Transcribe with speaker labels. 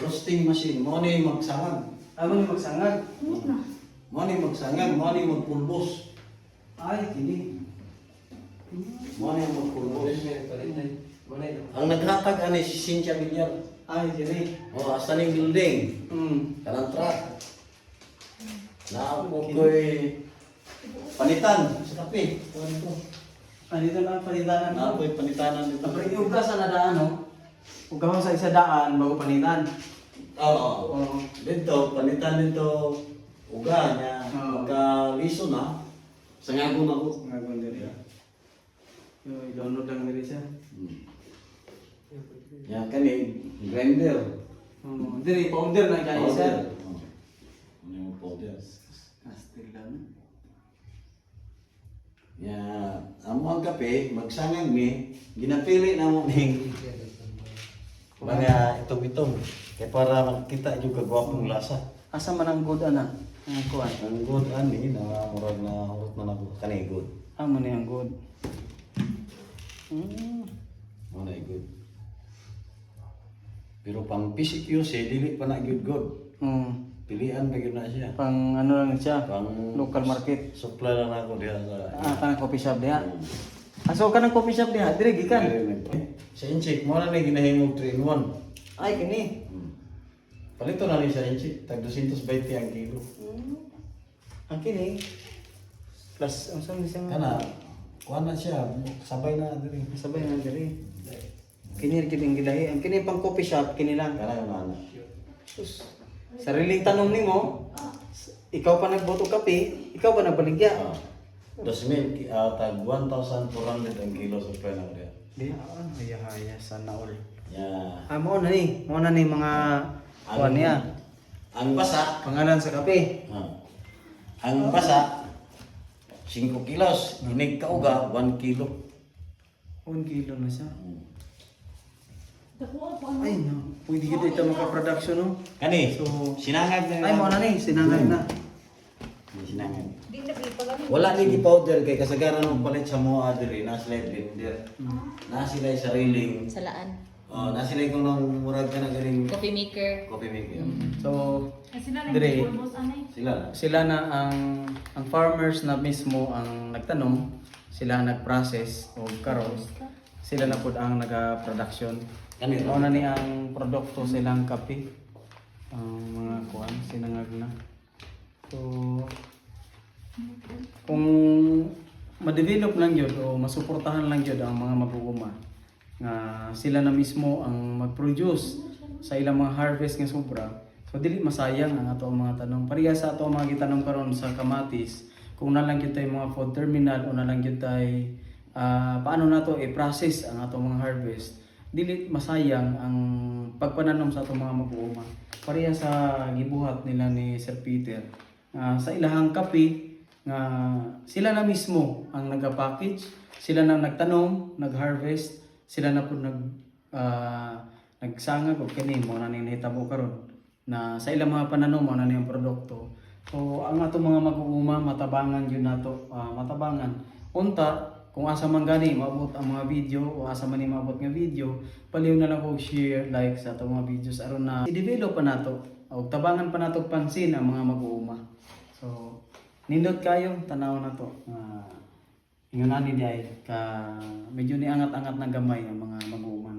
Speaker 1: roasting machine. Mo ni magsangag.
Speaker 2: Amo ni magsangag.
Speaker 1: Mo ni magsangag, mo ni magpulbos.
Speaker 2: Ay, kini.
Speaker 1: Mo ni magpulbos. Ang naghatag ani si Cynthia Villar.
Speaker 2: Ay, kini.
Speaker 1: Oh, asa ning building. Kanang truck. Na ako ko'y panitan sa kape. Kuhan ko.
Speaker 2: Dito na palitanan.
Speaker 1: Na ako'y panitanan dito.
Speaker 2: Tapos yung ugas na daan, no? Ugas sa isa daan, bago panitan.
Speaker 1: Oo. Dito, panitan dito. Uga niya.
Speaker 2: Oo.
Speaker 1: Magkaliso na. Sangagon ako.
Speaker 2: Nga kung diri. I-download lang nila siya.
Speaker 1: Yan kani, grinder.
Speaker 2: Diri, powder na kaya siya.
Speaker 1: Ano yung powder?
Speaker 2: Astil lang.
Speaker 1: Ya, amo ang kape, magsangag mi, ginapili na mo ning mga itong-itong. Kaya para makita yung kagwapong lasa.
Speaker 2: Asa man ang good ana? Ang kuan.
Speaker 1: Ang good ani na murag na hurot na nako kani good.
Speaker 2: Amo ni ang good.
Speaker 1: Mo na good. Pero pang PCQC dili pa na good. Pilian pa gyud na siya.
Speaker 2: Pang ano lang siya?
Speaker 1: Pang
Speaker 2: Local market.
Speaker 1: Supply lang ako diha sa.
Speaker 2: Kanang coffee shop diha. Aso kanang coffee shop diha, dire gikan.
Speaker 1: Sa inchik mo na ni ginahimog 3 in 1.
Speaker 2: Ay kini.
Speaker 1: Palito na ni sa inchik, tag 220 ang kilo.
Speaker 2: Ang kini. Plus ang saan siyang
Speaker 1: Kana, kuha na siya, sabay na diri.
Speaker 2: sabay na dire. Kini gid ang gilahi. Ang kini pang coffee shop kini lang.
Speaker 1: Kana yung mana.
Speaker 2: Sus. Sariling tanong nimo. Ikaw pa nagboto kape, ikaw pa nagbaligya.
Speaker 1: 2,000, tag 1,400 ang kilo supply na diya.
Speaker 2: Di haya sana all.
Speaker 1: Ya.
Speaker 2: Mo na ni, mga kuan niya.
Speaker 1: Ang basa,
Speaker 2: Pangalan sa kape.
Speaker 1: ang basa 5 kilos, inig kauga 1 kilo.
Speaker 2: 1 kilo na siya. Ay no, pwede kita ito maka-production no.
Speaker 1: Kani,
Speaker 2: So,
Speaker 1: sinangag na.
Speaker 2: ay mo na ni, sinangag na.
Speaker 1: Sinangag. Wala ni gi-powder kay kasagaran ng palit sa mga diri na sila blender. Na sila sariling.
Speaker 3: Salaan.
Speaker 1: Na sila kung nang murag ka na galing
Speaker 3: Coffee maker.
Speaker 1: coffee maker.
Speaker 2: So, dire
Speaker 1: Sila.
Speaker 2: sila na ang farmers na mismo ang nagtanom, sila nag-process o karon sila na pud ang naga-production.
Speaker 1: Kani
Speaker 2: Ano na ni ang produkto silang kape. Ang mga kuan sinangag na. So kung ma-develop lang yun o masuportahan lang yun ang mga mag-uuma nga sila na mismo ang mag-produce sa ilang mga harvest nga sobra, so dili masayang ang ato ang mga tanong pareha sa ato ang mga gitanong karon sa kamatis. Kung nalang gyud tay mga food terminal o nalang gyud tay paano nato i-process ang ato mga harvest, dili masayang ang pagpananom sa ato mga mag-uuma. Pareha sa gibuhat nila ni Sir Peter sa ilahang kape nga sila na mismo ang nag-package, sila na nagtanom, nag-harvest, sila na po nagsangag og kini mo na ning nahitabo karon na sa ilang mga pananom mo na niyang produkto. So ang ato mga mag-uuma matabangan yun nato, matabangan unta kung asa man gani maabot ang mga video o asa man ni maabot nga video, paliw na lang og share, like sa ato mga videos aron na i-develop pa nato o tabangan pa nato pansin ang mga mag-uuma. So nindot kayo tanaw na to. Ingon ani di ay ka medyo ni angat-angat na gamay ang mga mag-uuma.